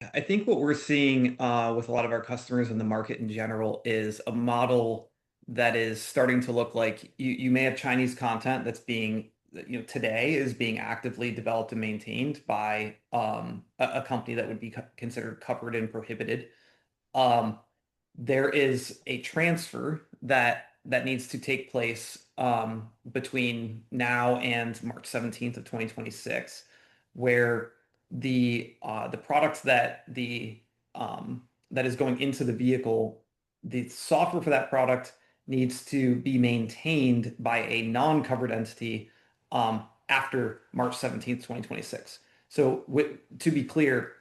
I think what we're seeing with a lot of our customers in the market in general is a model that is starting to look like you may have Chinese content that's being, today is being actively developed and maintained by a company that would be considered covered and prohibited. Um, there is a transfer that needs to take place between now and March 17th of 2026, where the product that is going into the vehicle, the software for that product needs to be maintained by a non-covered entity after March 17th, 2026. So to be clear,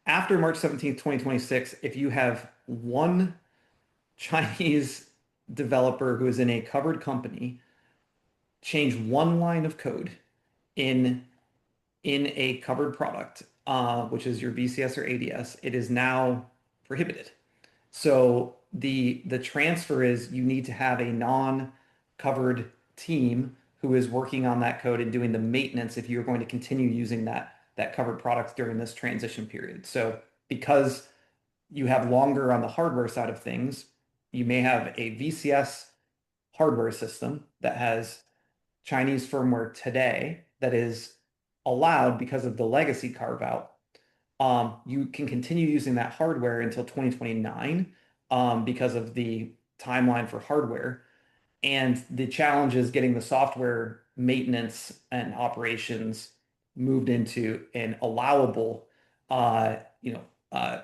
after March 17th, 2026, if you have one Chinese developer who is in a covered company change one line of code in in a covered product, which is your VCS or ADS, it is now prohibited. So the transfer is you need to have a non-covered team who is working on that code and doing the maintenance if you're going to continue using that covered product during this transition period. So because you have longer on the hardware side of things, you may have a VCS hardware system that has Chinese firmware today that is allowed because of the legacy carve out. You can continue using that hardware until 2029 because of the timeline for hardware. And the challenge is getting the software maintenance and operations moved into an allowable, uh, you know, uh,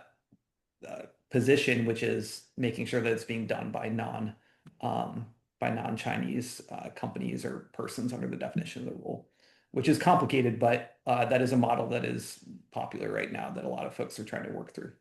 position, which is making sure that it's being done um, by non-Chinese companies or persons under the definition of the rule, which is complicated, but that is a model that is popular right now that a lot of folks are trying to work through.